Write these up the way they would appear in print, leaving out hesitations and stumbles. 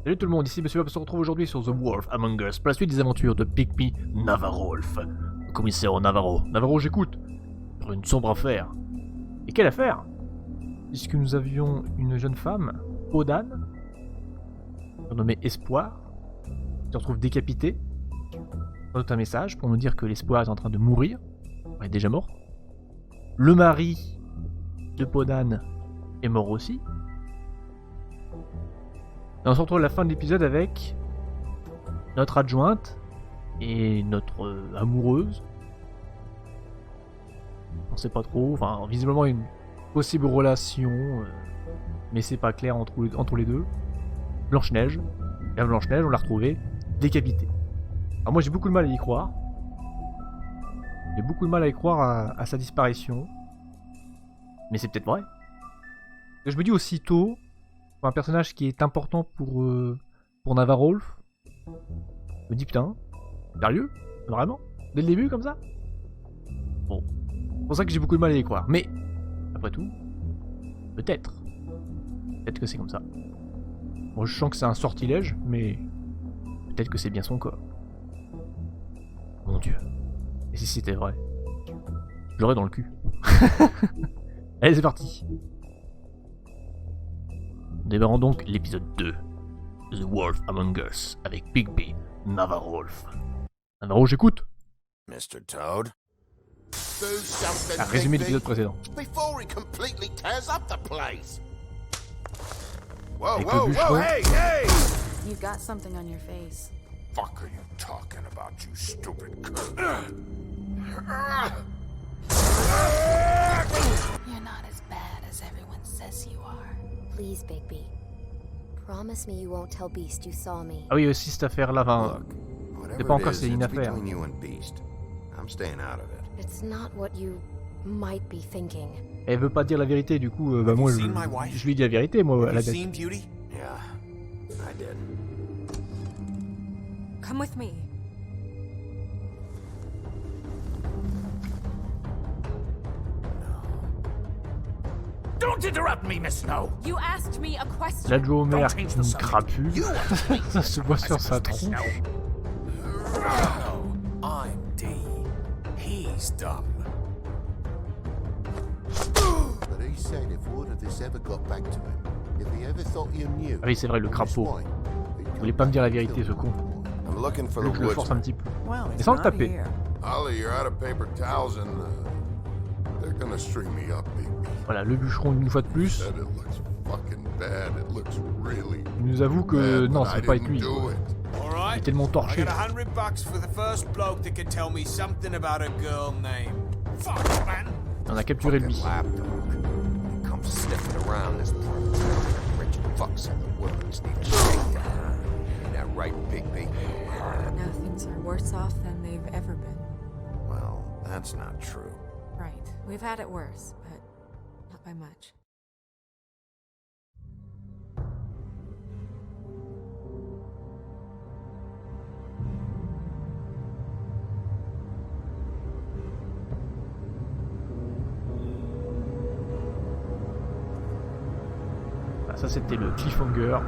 Salut tout le monde, ici Monsieur Bob se retrouve aujourd'hui sur The Wolf Among Us pour la suite des aventures de Bigby Navarrolf. Le commissaire au Navarro. Navarro, j'écoute. Pour une sombre affaire. Et quelle affaire? Puisque nous avions une jeune femme, Peau, surnommée Espoir, qui se retrouve décapitée. On note un message pour nous dire que l'Espoir est en train de mourir. Elle est déjà morte. Le mari de Peau est mort aussi. Et on se retrouve à la fin de l'épisode avec notre adjointe et notre amoureuse. On sait pas trop, enfin visiblement une possible relation, mais c'est pas clair entre les deux. Blanche-Neige, la Blanche-Neige, on l'a retrouvée décapitée. Alors moi j'ai beaucoup de mal à y croire. J'ai beaucoup de mal à y croire à sa disparition. Mais c'est peut-être vrai. Et je me dis aussitôt, un personnage qui est important pour Navarrolf, je me dis putain, sérieux? Vraiment? Dès le début comme ça? Bon, c'est pour ça que j'ai beaucoup de mal à y croire. Mais, après tout, peut-être. Peut-être que c'est comme ça. Bon, je sens que c'est un sortilège, mais peut-être que c'est bien son corps. Mon Dieu. Et si c'était vrai? Je l'aurais dans le cul. Allez, c'est parti. Démarrons donc l'épisode 2, The Wolf Among Us, avec Bigby Navarrolf. Navarro, j'écoute. Mr. Toad? Un résumé de l'épisode précédent. Before he completely tears up the place. Whoa, Avec whoa, le bûcheron. whoa, hey, hey! You've got something on your face. Fuck are you talking about, you stupid cunt? You're not as bad as everyone says you are. Please, Bigby. Promise me you won't tell Beast you saw me. Ah oui, aussi cette affaire-là, enfin, Look, c'est pas encore, it is, c'est une it's affaire. between you and Beast. I'm staying out of it. It's not what you might be thinking. Elle veut pas dire la vérité, du coup, bah moi, je lui dis la vérité, moi, à la bête. Beauty? Yeah, I did. Come with me. Don't interrupt me, Miss Snow. You asked me a question. L'adjoint au maire, Don't change the une subject. crapule, ça se voit sur sa tronche. No, I'm D. He's dumb. But he said if word of this ever got back to him, if he ever thought you knew, Ah oui, c'est vrai, le crapaud. Il voulait pas me dire la vérité, ce con. I'm looking for Je the le force un woodsman. petit peu. Well, Mais he's sans le not taper. here. Holly, you're out of paper towels and they're gonna string me up, Bigby. Voilà, le bûcheron, une fois de plus, Said it looks fucking bad. It looks really il nous avoue que bad, non, but ça I peut pas être didn't lui. do it. All right. Il est tellement I torché. got $100 for the first bloke that can tell me something about a girl name. Fuck, man. On a capturé lui. Lapdog. He comes sniffing around this part of town. Rich fucks and the women's need to shake down. Ain't that right, Bigby? Now things are worse off than they've ever been. Well, that's not true. Right. We've had it worse, but not by much. Ah, ça c'était le cliffhanger.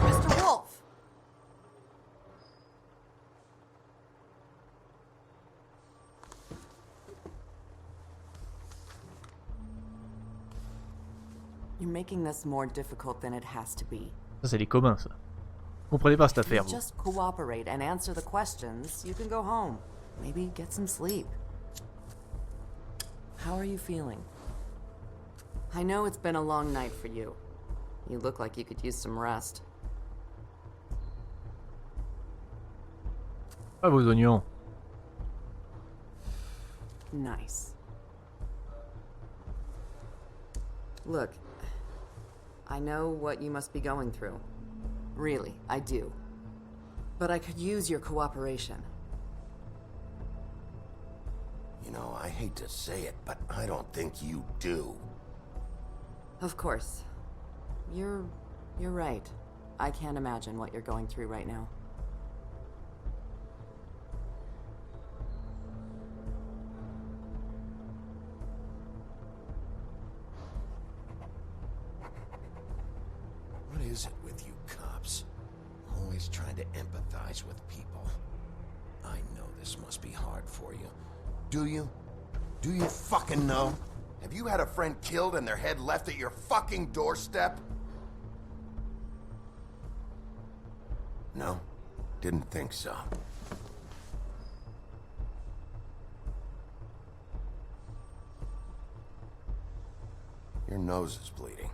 Mr. Wolf! You're making this more difficult than it has to be. Ça c'est les communs, ça. Vous comprenez pas cette If you affaire, vous. just cooperate and answer the questions, you can go home. Maybe get some sleep. How are you feeling? I know it's been a long night for you. You look like you could use some rest. Ah, vos oignons. Nice. Look, I know what you must be going through. Really, I do. But I could use your cooperation. You know, I hate to say it, but I don't think you do. Of course. You're right. I can't imagine what you're going through right now. What is it with you cops? Always trying to empathize with people. I know this must be hard for you. Do you? Do you fucking know? Have you had a friend killed and their head left at your fucking doorstep? No, didn't think so. Your nose is bleeding.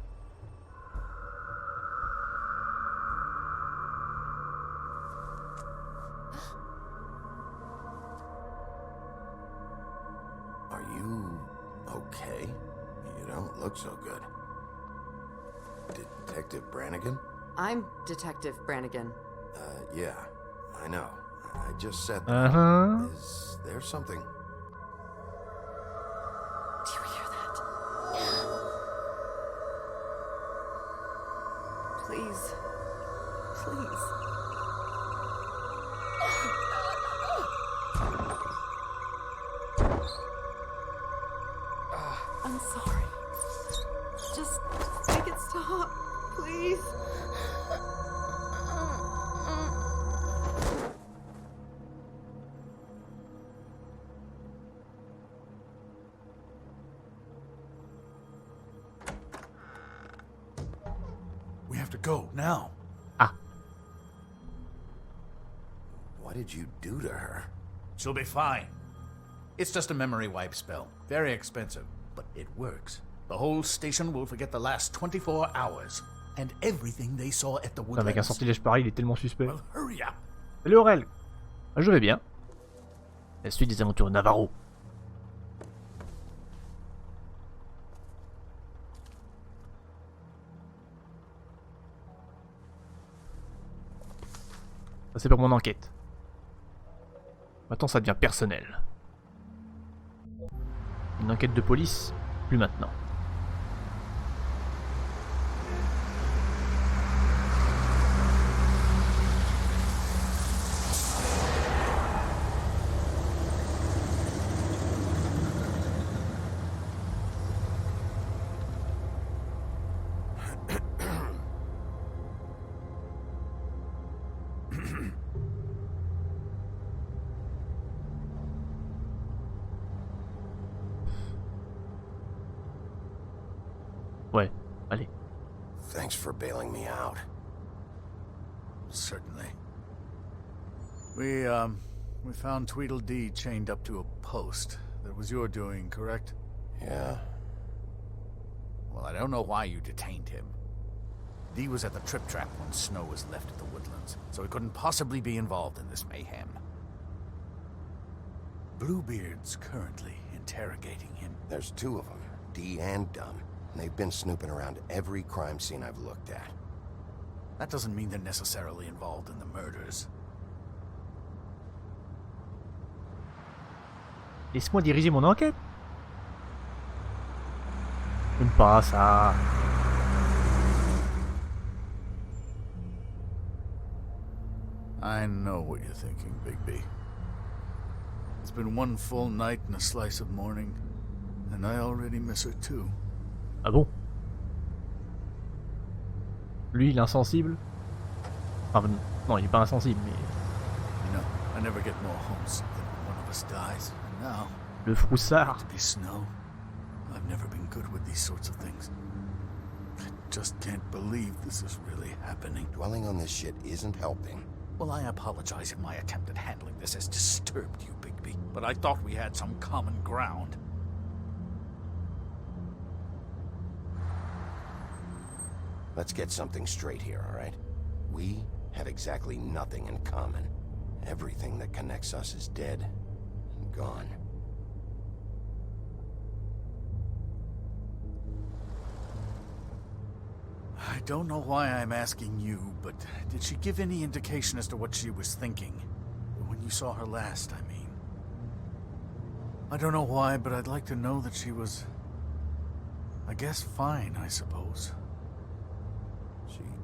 Are you okay? You don't look so good. Detective Brannigan? I'm Detective Brannigan. Yeah, I know. I just said that. Uh-huh. Is there something? Do you hear that? Please. Please. I'm sorry. Just make it stop, please. We have to go now. What did you do to her? She'll be fine. It's just a memory wipe spell. Very expensive, but it works. The whole station will forget the last 24 hours and everything they saw at the Avec un woodlands. sortilège pareil, il est tellement suspect. Well, hurry up. Salut Aurel. Je vais bien. La suite des aventures de Navarro. Ça c'est pour mon enquête. Maintenant ça devient personnel. Une enquête de police, plus maintenant. Ouais, allez. Thanks for bailing me out. Certainly. We found Tweedledee chained up to a post. That was your doing, correct? Yeah. Well, I don't know why you detained him. Dee was at the Trip Trap when Snow was left at the woodlands, so he couldn't possibly be involved in this mayhem. Bluebeard's currently interrogating him. There's two of them, Dee and Dunn. And they've been snooping around every crime scene I've looked at. That doesn't mean they're necessarily involved in the murders. Laisse-moi diriger mon enquête. J'aime pas ça. I know what you're thinking, Bigby. It's been one full night and a slice of morning, and I already miss her too. Ah bon? Lui, il est insensible? Enfin, non, il est pas insensible, mais... You know, I never get more homesick than when one of us dies. And now, Le froussard. to be Snow, I've never been good with these sorts of things. I just can't believe this is really happening. Dwelling on this shit isn't helping. Well, I apologize if my attempt at handling this has disturbed you, Bigby, but I thought we had some common ground. Let's get something straight here, all right? We have exactly nothing in common. Everything that connects us is dead and gone. I don't know why I'm asking you, but did she give any indication as to what she was thinking? When you saw her last, I mean. I don't know why, but I'd like to know that she was... I guess fine, I suppose.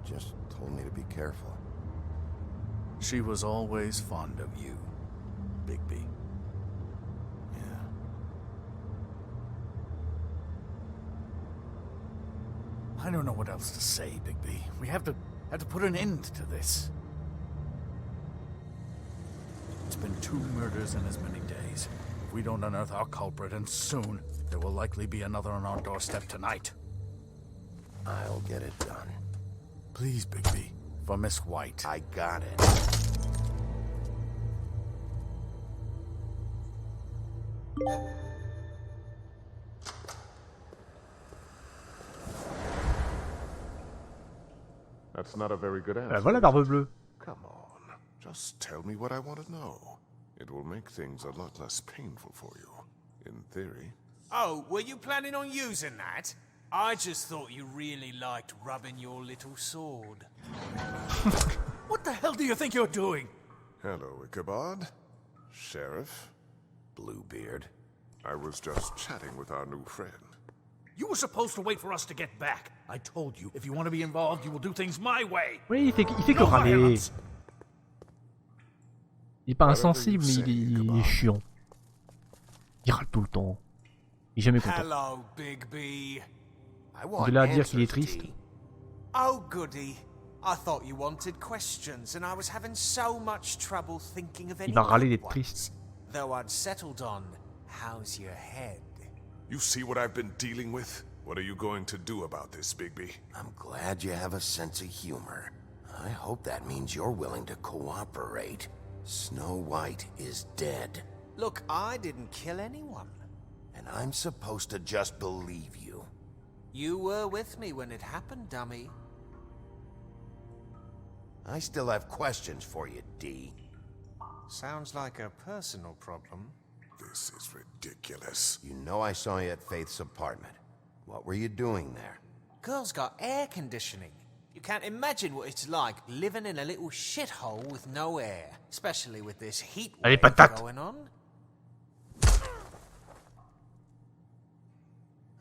Just told me to be careful. She was always fond of you, Bigby. Yeah. I don't know what else to say, Bigby. We have to put an end to this. It's been 2 murders in as many days. If we don't unearth our culprit, and soon, there will likely be another on our doorstep tonight. I'll get it done. Please, Bigby, for Miss White. I got it. That's not a very good answer. Voilà, Barbe Bleue. Come on. Just tell me what I want to know. It will make things a lot less painful for you. In theory. Oh, were you planning on using that? I just thought you really liked rubbing your little sword. What the hell do you think you're doing? Hello, Ichabod. Sheriff. Bluebeard. I was just chatting with our new friend. You were supposed to wait for us to get back. I told you, if you want to be involved, you will do things my way. Oui, il fait que râler. Il est pas insensible, mais il est chiant. Il râle tout le temps. Il est jamais content. Hello, Bigby. De là à dire qu'il est triste. Oh, goody. I thought you wanted questions, and I was having so much trouble thinking of any Il va râler good d'être triste. ones. Though I'd settled on, how's your head? You see what I've been dealing with? What are you going to do about this, Bigby? I'm glad you have a sense of humor. I hope that means you're willing to cooperate. Snow White is dead. Look, I didn't kill anyone. And I'm supposed to just believe you. You were with me when it happened, dummy. I still have questions for you, D. Sounds like a personal problem. This is ridiculous. You know I saw you at Faith's apartment. What were you doing there? Girl's got air conditioning. You can't imagine what it's like living in a little shithole with no air, especially with this heat Allez, wave patate. going on.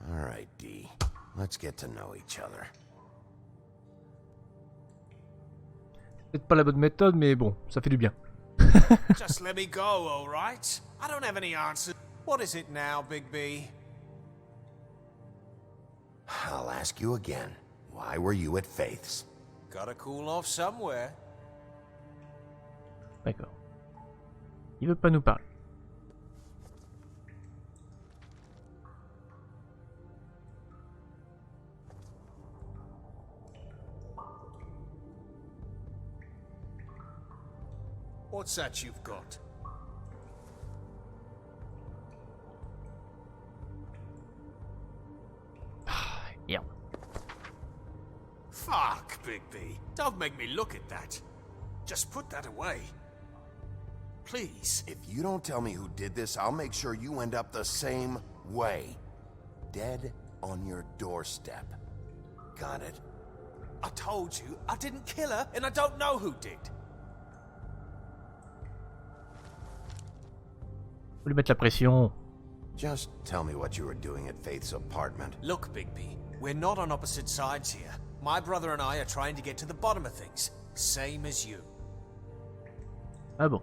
All right, D. Let's get to know each other. Peut-être pas la bonne méthode, mais bon, ça fait du bien. Just let me go, all right? I don't have any answers. What is it now, Bigby? I'll ask you again. Why were you at Faith's? Gotta cool off somewhere. D'accord. Il veut pas nous parler. What's that you've got? Merde. Fuck, Bigby. Don't make me look at that. Just put that away. Please. If you don't tell me who did this, I'll make sure you end up the same way. Dead on your doorstep. Got it? I told you I didn't kill her, and I don't know who did. Faut lui mettre la pression. Just tell me what you were doing at Faith's apartment. Look, Bigby, we're not on opposite sides here. My brother and I are trying to get to the bottom of things. Same as you. Ah bon.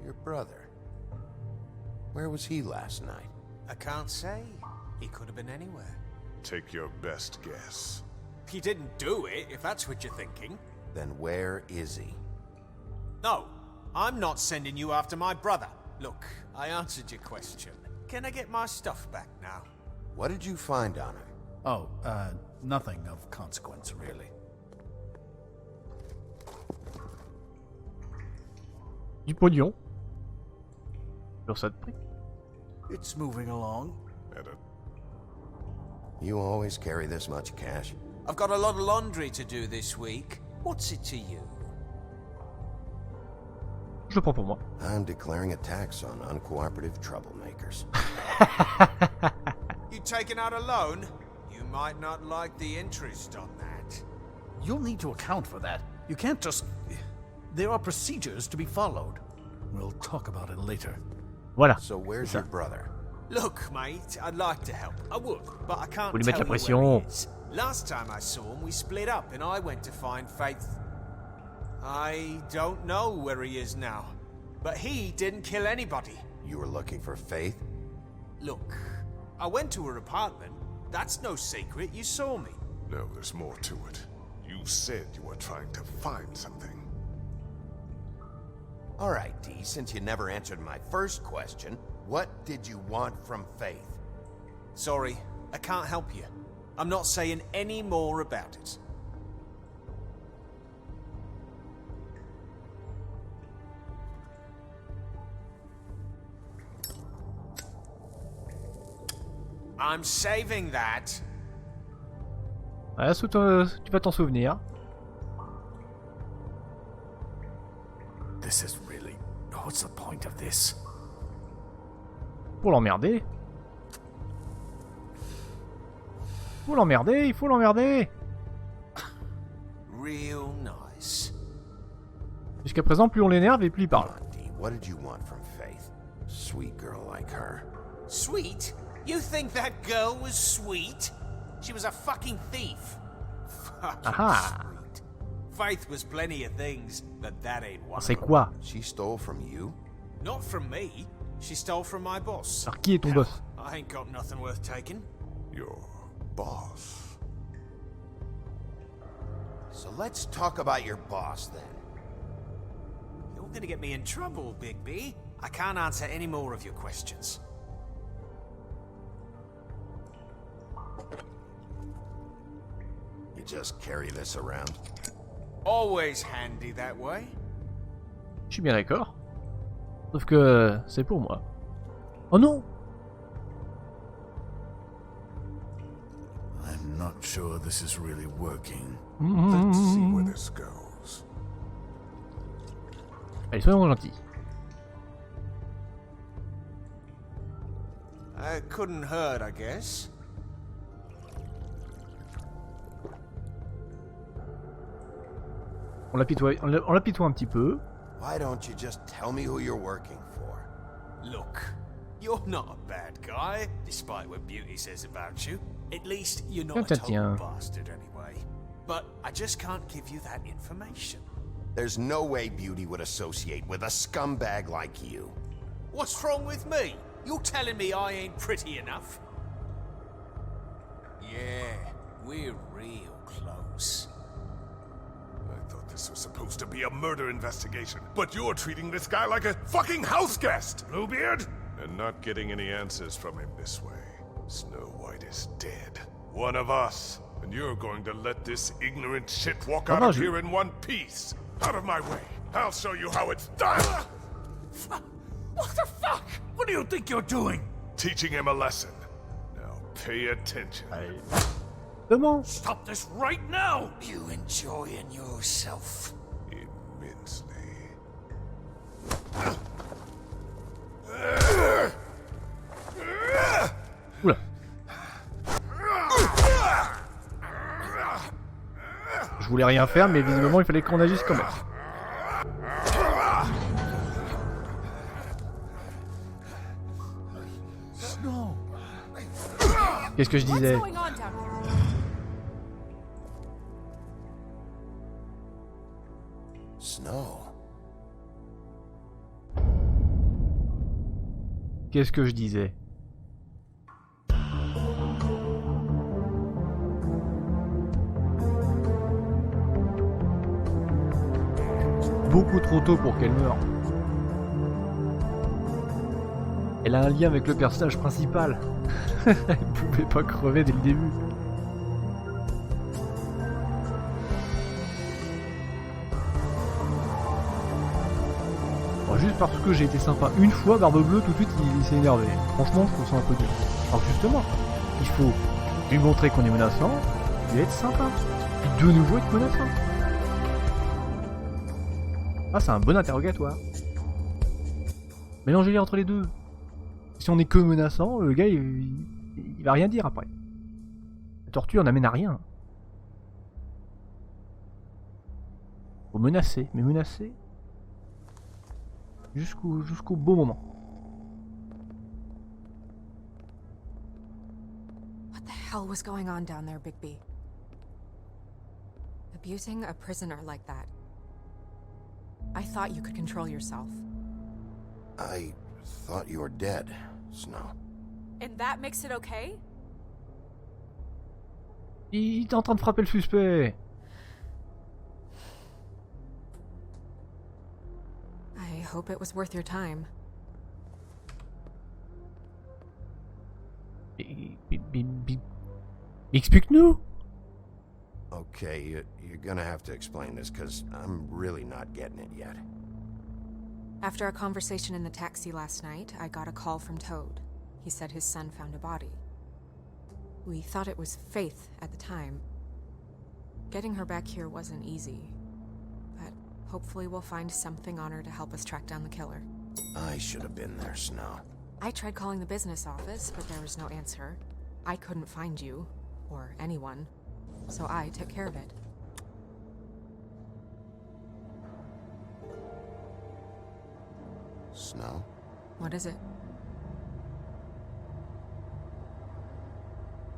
Your brother. Where was he last night? I can't say. He could have been anywhere. Take your best guess. He didn't do it, if that's what you're thinking. Then where is he? No, I'm not sending you after my brother. Look, I answered your question. Can I get my stuff back now? What did you find on him? Oh, nothing of consequence, really. Du pognon. Sur ça de prix. It's moving along. You always carry this much cash? I've got a lot of laundry to do this week. What's it to you? Je le prends pour moi. I'm declaring a tax on uncooperative troublemakers. You taking out a loan? You might not like the interest on that. You'll need to account for that. You can't just... There are procedures to be followed. We'll talk about it later. Voilà. So where's your brother? Look, mate, I'd like to help. I would, but I can't Faut lui mettre tell la you where pression. he is. Last time I saw him, we split up and I went to find Faith. I don't know where he is now, but he didn't kill anybody. You were looking for Faith? Look, I went to her apartment. That's no secret, you saw me. No, there's more to it. You said you were trying to find something. All right, Dee, since you never answered my first question, what did you want from Faith? Sorry, I can't help you. I'm not saying any more about it. I'm saving that. Ouais, tu vas t'en souvenir. This is really... What's the point of this? Pour l'emmerder. Faut l'emmerder, il faut l'emmerder. Real nice. Jusqu'à présent, plus on l'énerve et plus il parle. Dee, what did you want from Faith? Sweet girl like her. Sweet? You think that girl was sweet? She was a fucking thief. Fucking Aha. sweet. Faith was plenty of things, but that ain't one. C'est quoi? She stole from you? Not from me. She stole from my boss. Alors qui est ton boss? I ain't got nothing worth taking. Your boss. So let's talk about your boss then. You're gonna get me in trouble, Bigby. I can't answer any more of your questions. You just carry this around? Always handy that way. Je suis bien d'accord. Sauf que c'est pour moi. Oh non! I'm not sure this is really working. Let's see where this goes. Allez, soyons gentils. It couldn't hurt, I guess. On l'apitoie un petit peu. Why don't you just tell me who you're working for? Look, you're not a bad guy, despite what Beauty says about you. At least you're not a total bastard anyway. But I just can't give you that information. There's no way Beauty would associate with a scumbag like you. What's wrong with me? You're telling me I ain't pretty enough? Yeah, we're real close. I thought this was supposed to be a murder investigation, but you're treating this guy like a fucking house guest, Bluebeard! And not getting any answers from him this way. Snow White is dead. One of us. And you're going to let this ignorant shit walk out of here in one piece. Out of my way. I'll show you how it's done! What the fuck? What do you think you're doing? Teaching him a lesson. Now pay attention. Comment? Stop this right now! You enjoying yourself? Immensely. Oula. Je voulais rien faire, mais visiblement il fallait qu'on agisse quand même. Qu'est-ce que je disais? Snow. Qu'est-ce que je disais? Beaucoup trop tôt pour qu'elle meure. Elle a un lien avec le personnage principal. Elle pouvait pas crever dès le début. Bon, juste parce que j'ai été sympa une fois, Barbe Bleue, tout de suite il s'est énervé. Franchement, je trouve ça un peu dur. Alors justement, il faut lui montrer qu'on est menaçant, lui être sympa, puis de nouveau être menaçant. Ah, c'est un bon interrogatoire. Mélangez-les entre les deux. Si on est que menaçant, le gars il va rien dire après. La torture n'amène à rien. Faut menacer, mais menacer jusqu'au beau moment. What the hell was going on down there, Bigby? Abusing a prisoner like that. I thought you could control yourself. I thought you were dead, Snow. And that makes it okay? Il est en train de frapper le suspect. I hope it was worth your time. Explique-nous. Okay, you're gonna have to explain this, because I'm really not getting it yet. After a conversation in the taxi last night, I got a call from Toad. He said his son found a body. We thought it was Faith at the time. Getting her back here wasn't easy, but hopefully we'll find something on her to help us track down the killer. I should have been there, Snow. I tried calling the business office, but there was no answer. I couldn't find you, or anyone, so I took care of it. Snow? What is it?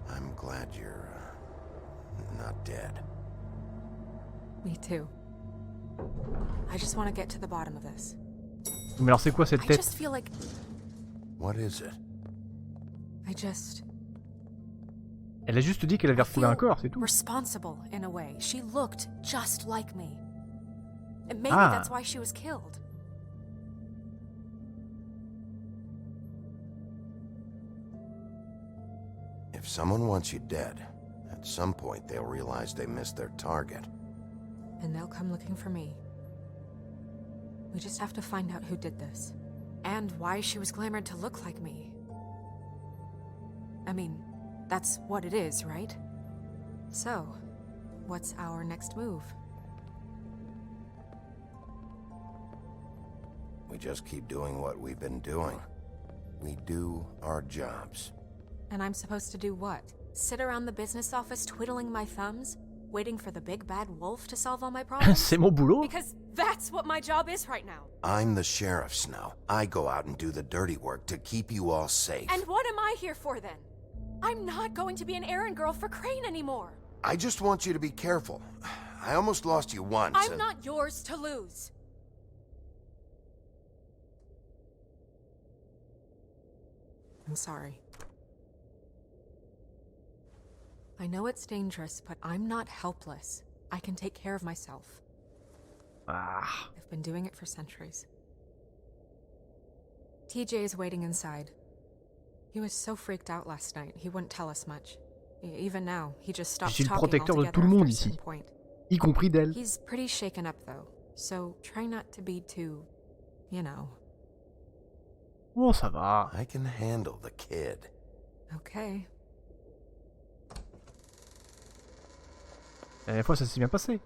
I'm glad you're, not dead. Me too. I just want to get to the bottom of this. Mais alors c'est quoi cette I tête? just feel like What is it? Elle a juste dit qu'elle avait retrouvé un corps, c'est tout. responsible in a way. She looked just like me. And maybe Ah. that's why she was killed. If someone wants you dead, at some point they'll realize they missed their target. And they'll come looking for me. We just have to find out who did this. And why she was glamored to look like me. I mean, that's what it is, right? So, what's our next move? We just keep doing what we've been doing. We do our jobs. And I'm supposed to do what? Sit around the business office twiddling my thumbs? Waiting for the big bad wolf to solve all my problems? C'est mon boulot. Because that's what my job is right now. I'm the sheriff, Snow. I go out and do the dirty work to keep you all safe. And what am I here for then? I'm not going to be an errand girl for Crane anymore. I just want you to be careful. I almost lost you once. I'm not yours to lose. I'm sorry. I know it's dangerous, but I'm not helpless. I can take care of myself. Ah. I've been doing it for centuries. TJ is waiting inside. He was so freaked out last night, he wouldn't tell us much. Even now, he just stopped Je suis le talking protecteur de altogether tout le after monde a ici, certain point. y compris d'elle. He's pretty shaken up though, so try not to be too, you know. Oh, ça va. I can handle the kid. Okay. La dernière fois, ça s'est bien passé.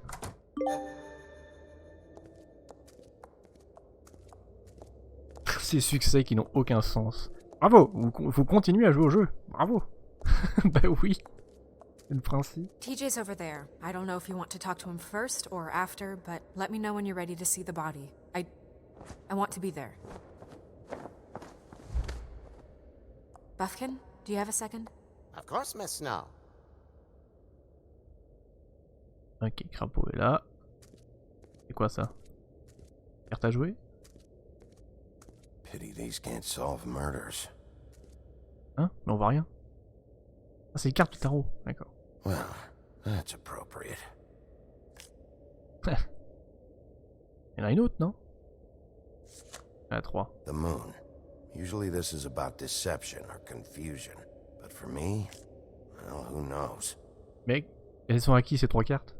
Ces succès qui n'ont aucun sens. Bravo, vous continuez à jouer au jeu. Bravo. Bah oui. C'est le principe. TJ's over there. I don't know if you want to talk to him first or after, but let me know when you're ready to see the body. I want to be there. Buffkin, do you have a second? Of course, Miss Snow. Ok, Crapaud est là. C'est quoi ça? Carte à jouer? Pity these can't solve murders. Hein? Mais on voit rien. Ah, c'est les cartes du tarot. D'accord. Well, that's appropriate. Il y en a une autre, non? Il y en a 3. The moon. Usually this is about deception or confusion. But for me, well, who knows? Mais elles sont à qui ces 3 cartes?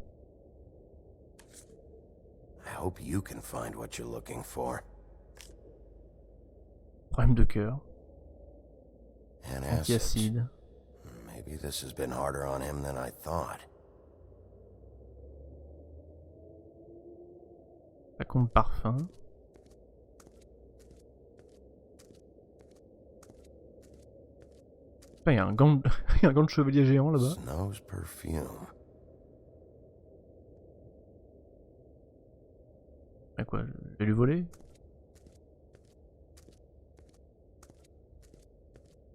I hope you can find what you're looking for. Problème de cœur. And acids. Antiacide. Maybe this has been harder on him than I thought. Flacon de parfum. Il y a un gant de... il y a un gant de chevalier géant là-bas. Snow's perfume. Ah quoi, je vais lui voler?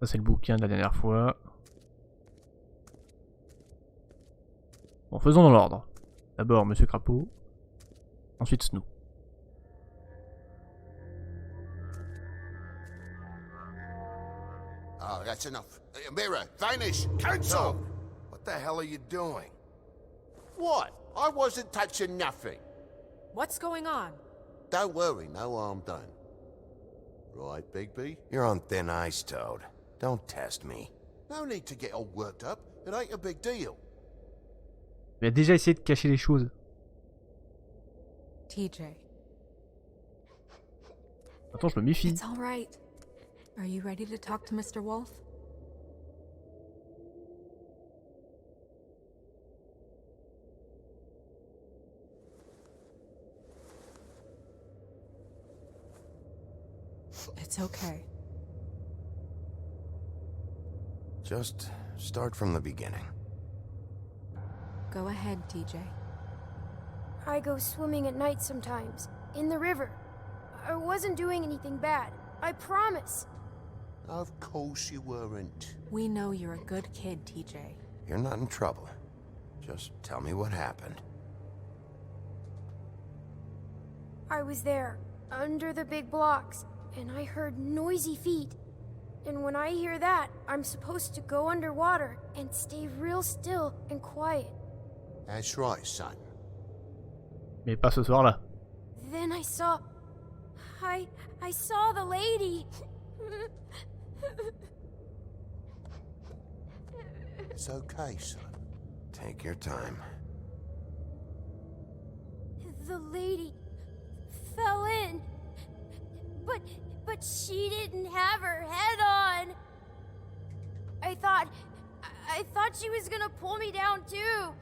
Ça c'est le bouquin de la dernière fois. Bon, faisons dans l'ordre. D'abord Monsieur Crapaud, ensuite Snow. Oh, that's enough. Mirror, vanish, cancel! What the hell are you doing? What? I wasn't touching nothing. What's going on? Don't worry, no harm done. Right, Bigby? You're on thin ice, Toad. Don't test me. No need to get all worked up. It ain't a big deal. Il a déjà essayé de cacher les choses. TJ. Attends, je me méfie. It's all right. Are you ready to talk to Mr. Wolf? It's okay. Just start from the beginning. Go ahead, TJ. I go swimming at night sometimes, in the river. I wasn't doing anything bad, I promise. Of course you weren't. We know you're a good kid, TJ. You're not in trouble. Just tell me what happened. I was there, under the big blocks, and I heard noisy feet. And when I hear that, I'm supposed to go underwater and stay real still and quiet. That's right, son. Mais pas ce soir-là. Then I saw the lady. It's okay, son. Take your time. The lady fell in. But she didn't have her head on. I thought she was gonna pull me down too.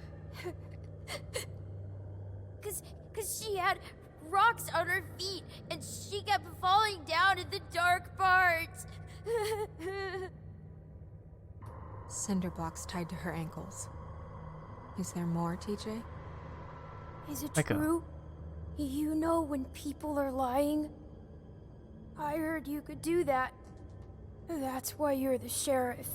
Cause she had rocks on her feet and she kept falling down in the dark parts. Cinder blocks tied to her ankles. Is there more, TJ? Is it Okay. true? You know when people are lying? I heard you could do that. That's why you're the sheriff.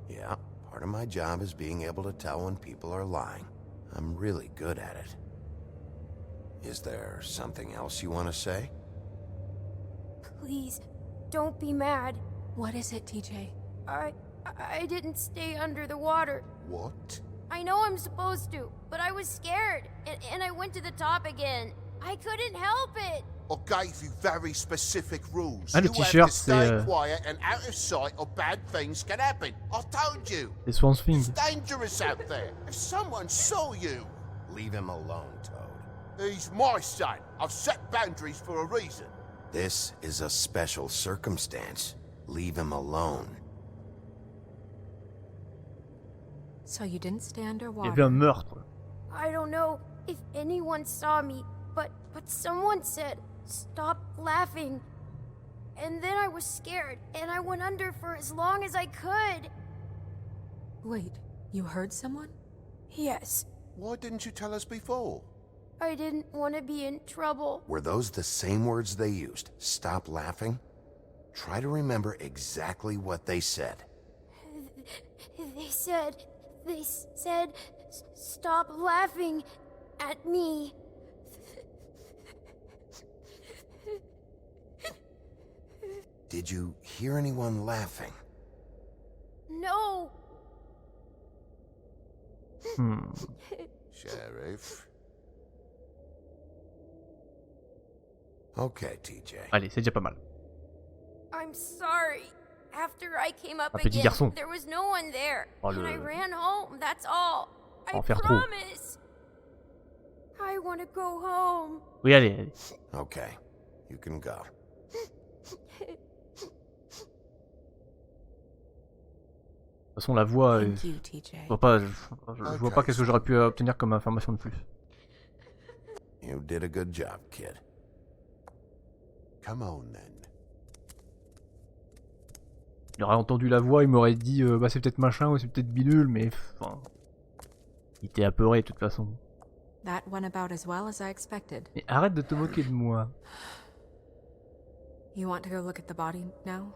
Yeah, part of my job is being able to tell when people are lying. I'm really good at it. Is there something else you want to say? Please, don't be mad. What is it, TJ? I didn't stay under the water. What? I know I'm supposed to, but I was scared, and I went to the top again. I couldn't help it. I gave you very specific rules. Ah, le You have t-shirt, to stay c'est quiet and out of sight or bad things can happen. I told you. les Swans Thing. It's dangerous out there. If someone saw you, Leave him alone, Toad. he's my son. I've set boundaries for a reason. This is a special circumstance. Leave him alone. So you didn't stay Il y underwater? avait un meurtre. I don't know if anyone saw me, but someone said, "Stop laughing." And then I was scared, and I went under for as long as I could. Wait, you heard someone? Yes, Why didn't you tell us before? I didn't want to be in trouble. Were those the same words they used? Stop laughing? Try to remember exactly what they said. They said, "Stop laughing at me." Did you hear anyone laughing? No. Sheriff. Okay, TJ. Allez, c'est déjà pas mal. I'm sorry. After I came up Un petit again, garçon. there was no one there. Oh, And I ran home, that's all. I En faire trop. promise. I want to go home. Oui, allez, allez. Okay, you can go. De toute façon, la voix, Thank you, TJ. je vois pas, je vois pas qu'est-ce que j'aurais pu obtenir comme information de plus. You did a good job, kid. Come on then. Il aurait entendu la voix, il m'aurait dit bah c'est peut-être machin ou c'est peut-être bidule, mais enfin, il était apeuré de toute façon. That went about as well as I expected. Mais arrête de te moquer de moi. You want to go look at the body now?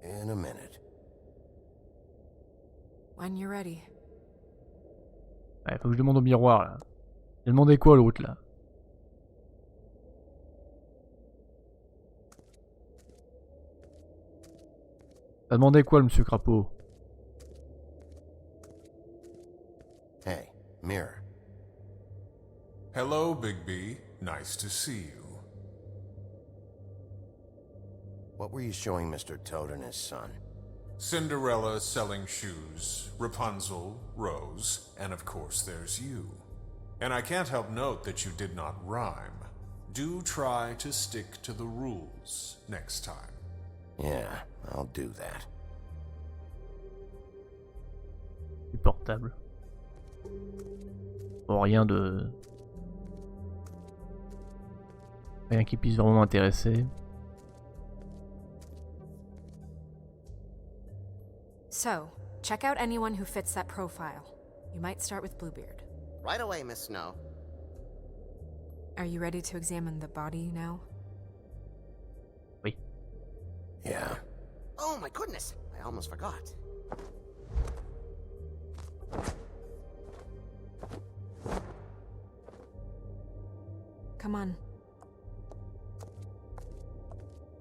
In a minute. When you're ready. Ouais, faut que je demande au miroir là. J'ai demandé quoi l'autre là? T'as demandé quoi le monsieur Crapaud? Hey, mirror. Hello, Bigby. Nice to see you. What were you showing Mr. Toad and his son? Cinderella selling shoes, Rapunzel, Rose, and of course there's you. And I can't help note that you did not rhyme. Do try to stick to the rules next time. Yeah, I'll do that. Du portable. Bon, rien de... Rien qui puisse vraiment m'intéresser. So, check out anyone who fits that profile. You might start with Bluebeard. Right away, Miss Snow. Are you ready to examine the body now? Oui. Yeah. Oh my goodness, I almost forgot. Come on.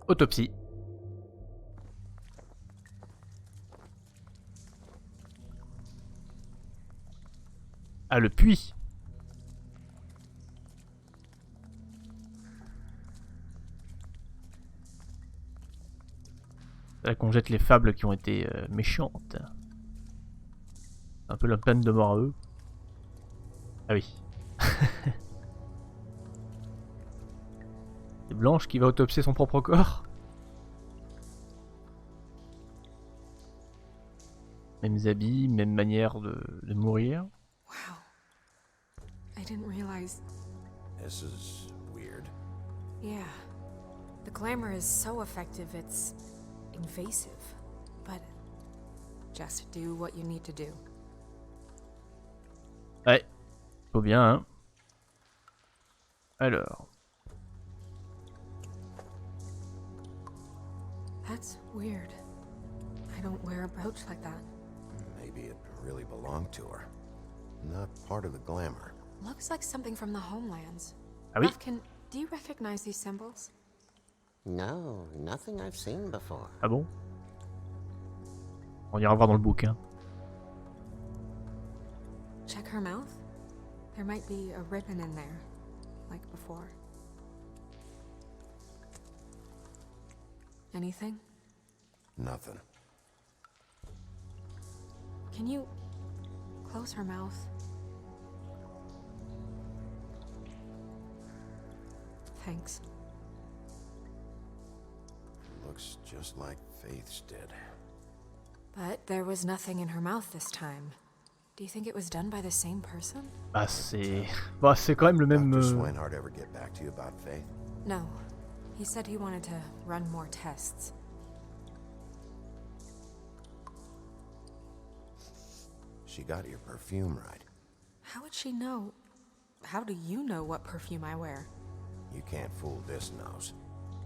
Autopsie. Ah, le puits. C'est là qu'on jette les fables qui ont été méchantes. Un peu la peine de mort à eux. Ah oui. C'est Blanche qui va autopsier son propre corps. Mêmes habits, même manière de mourir. Wow. I didn't realize... This is weird. Yeah. The glamour is so effective, it's invasive. But just do what you need to do. Ouais. Faut bien, hein. Alors. That's weird. I don't wear a brooch like that. Maybe it really belonged to her. Not part of the glamour. Looks like something from the homelands. Ah oui? Rufkin, do you recognize these symbols? No, nothing I've seen before. Ah bon? On ira voir dans le bouquin. Check her mouth. There might be a ribbon in there, like before. Anything? Nothing. Can you close her mouth? Thanks. Looks just like Faith's did. But there was nothing in her mouth this time. Do you think it was done by the same person? Ah c'est... Bah c'est quand même le même... Dr. Swinehart ever get back to you about Faith? No. He said he wanted to run more tests. She got your perfume right. How would she know? How do you know what perfume I wear? You can't fool this nose.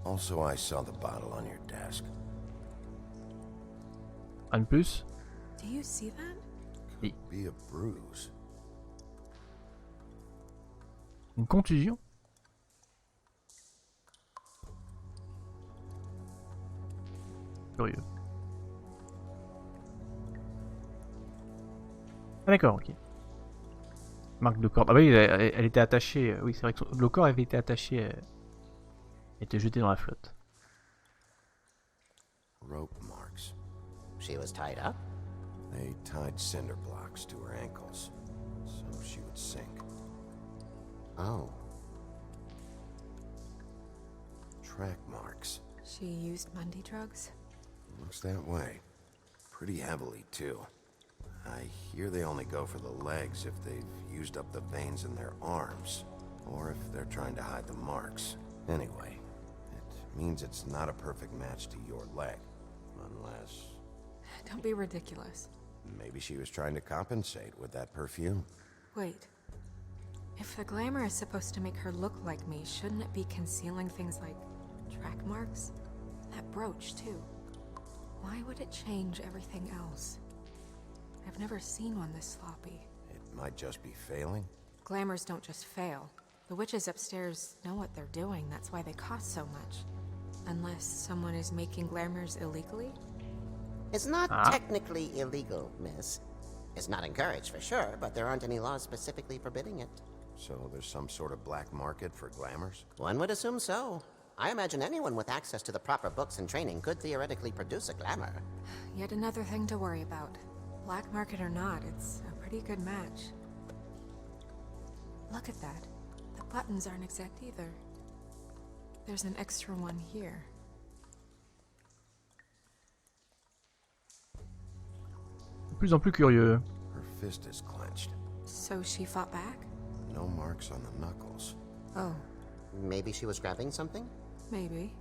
Also, I saw the bottle on your desk. Un plus? Do you see that? Could be a bruise. Une contusion? Curieux. Ah d'accord, ok. Marque de corde. Ah oui, elle était attachée. Oui, c'est vrai que le corps avait été attaché. Était jeté dans la flotte. Rope marks. She was tied up? They tied cinder blocks to her ankles, so she would sink. Oh. Track marks. She used Mundy drugs? Looks that way. Pretty heavily, too. I hear they only go for the legs if they've used up the veins in their arms, or if they're trying to hide the marks. Anyway, it means it's not a perfect match to your leg, unless... Don't be ridiculous. Maybe she was trying to compensate with that perfume. Wait. If the glamour is supposed to make her look like me, shouldn't it be concealing things like track marks? That brooch, too. Why would it change everything else? I've never seen one this sloppy. It might just be failing. Glamours don't just fail. The witches upstairs know what they're doing, that's why they cost so much. Unless someone is making glamours illegally? It's not technically illegal, miss. It's not encouraged for sure, but there aren't any laws specifically forbidding it. So there's some sort of black market for glamours? One would assume so. I imagine anyone with access to the proper books and training could theoretically produce a glamour. Yet another thing to worry about. Black market or not, it's a pretty good match. Look at that. The buttons aren't exact either. There's an extra one here. De plus en plus curieux. Her fist is clenched. So she fought back? No marks on the knuckles. Oh. Maybe she was grabbing something? Maybe.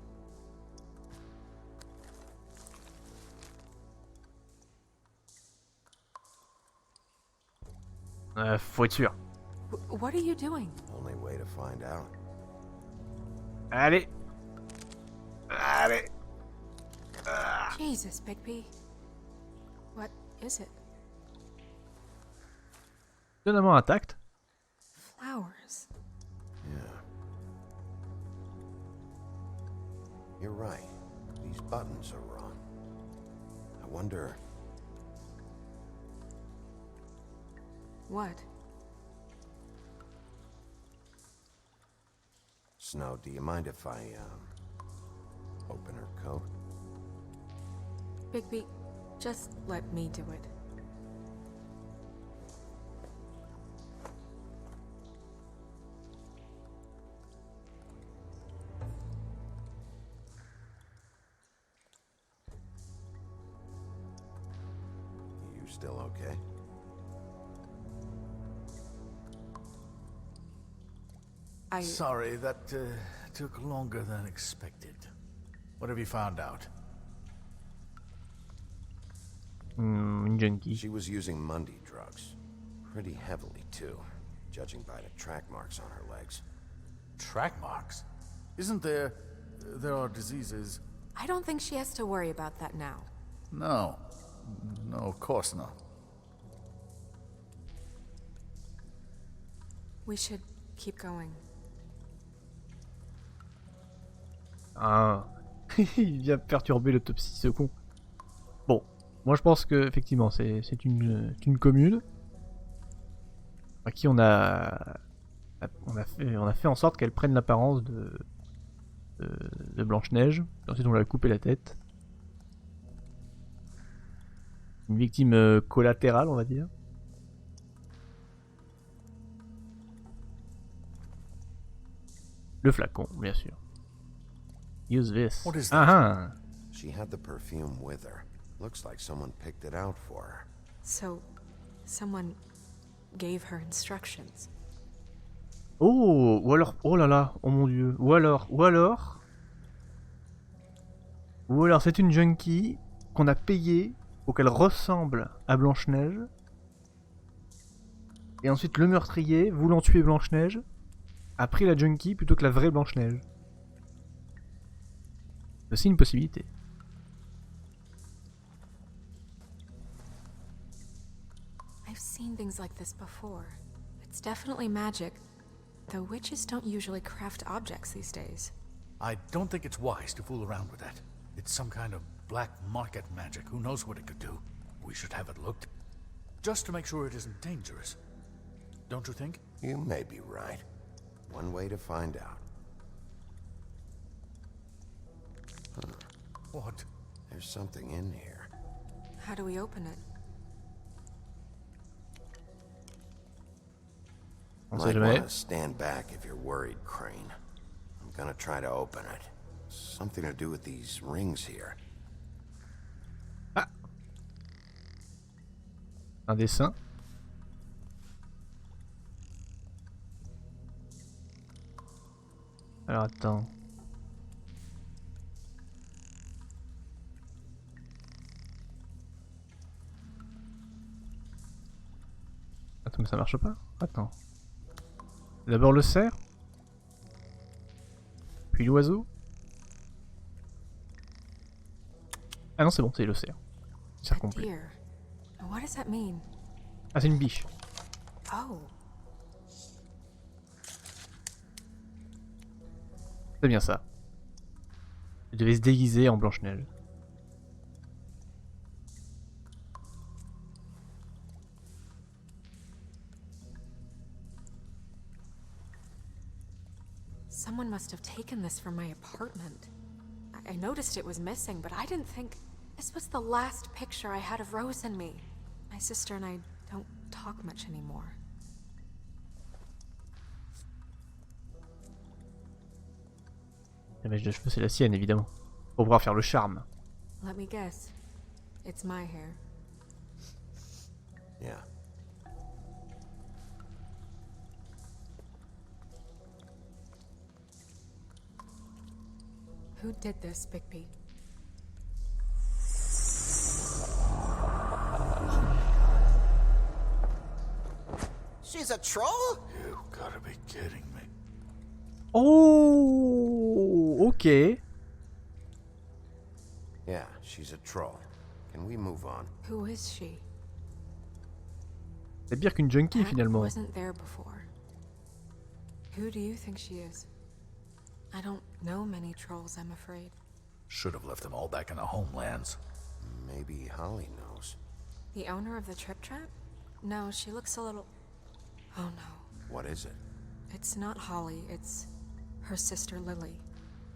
Faut être sûr. What are you doing? Only way to find out. Allez. Allez. Jesus, Bigby. What is it? Étonnamment intact. Flowers. Yeah. You're right. These buttons are wrong. I wonder... What? Snow, do you mind if I, open her coat? Bigby, just let me do it. You still okay? Sorry, that took longer than expected. What have you found out? Junkie. She was using Mundy drugs. Pretty heavily, too, judging by the track marks on her legs. Track marks? Isn't there... there are diseases... I don't think she has to worry about that now. No. No, of course not. We should keep going. Ah, il vient perturber l'autopsie, ce con. Bon, moi je pense que effectivement c'est une commune à qui on a fait en sorte qu'elle prenne l'apparence de Blanche-Neige. Ensuite on lui a coupé la tête. Une victime collatérale, on va dire. Le flacon, bien sûr. Use this. What is that? She had the perfume with her. Looks like someone picked it out for her. So, someone gave her instructions. Oh, ou alors, oh là là, oh mon dieu, ou alors, c'est une junkie qu'on a payée pour qu'elle ressemble à Blanche-Neige. Et ensuite le meurtrier, voulant tuer Blanche-Neige, a pris la junkie plutôt que la vraie Blanche-Neige. C'est aussi une possibilité. I've seen things like this before. It's definitely magic, though witches don't usually craft objects these days. I don't think it's wise to fool around with that. It's some kind of black market magic. Who knows what it could do? We should have it looked. Just to make sure it isn't dangerous. Don't you think? You may be right. One way to find out. What? There's something in here. How do we open it? Might want to stand back if you're worried, Crane. I'm gonna try to open it. Something to do with these rings here. Ah. Un dessin. Alors attends. Attends, mais ça marche pas. Attends. D'abord le cerf. Puis l'oiseau. Ah non, c'est bon, c'est le cerf. Cerf complet. What does that mean? Ah, c'est une biche. Oh. C'est bien ça. Elle devait se déguiser en Blanche-Neige. Someone must have taken this from my apartment. I noticed it was missing, but I didn't think this was the last picture I had of Rose and me. My sister and I don't talk much anymore. La mèche de cheveux, c'est la sienne, évidemment. Pour pouvoir faire le charme. Let me guess. It's my hair. Yeah. Who did this, Bigby? She's a troll? You gotta be kidding me. Oh, ok. Yeah, she's a troll. Can we move on? Who is she? C'est pire qu'une junkie, That finalement. wasn't there before. Who do you think she is? I don't know many trolls, I'm afraid. Should have left them all back in the homelands. Maybe Holly knows. The owner of the Trip Trap? No, she looks a little... Oh no. What is it? It's not Holly, it's her sister Lily.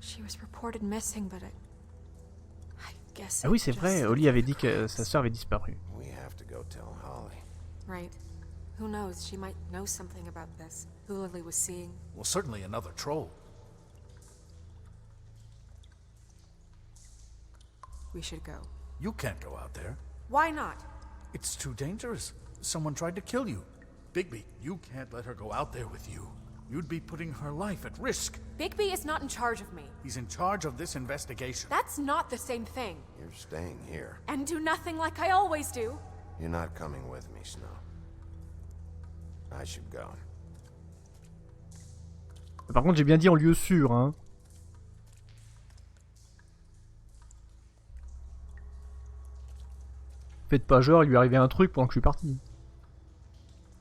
She was reported missing, but I guess... Ah oui, c'est vrai, Holly avait dit que sa sœur avait disparu. We have to go tell Holly. Right. Who knows, she might know something about this. Who Lily was seeing. Well, certainly another troll. We should go. You can't go out there. Why not? It's too dangerous. Someone tried to kill you. Bigby, you can't let her go out there with you. You'd be putting her life at risk. Bigby is not in charge of me. He's in charge of this investigation. That's not the same thing. You're staying here. And do nothing like I always do. You're not coming with me, Snow. I should go. Par contre, j'ai bien dit en lieu sûr, hein. Faites pas genre, il lui est arrivé un truc pendant que je suis parti.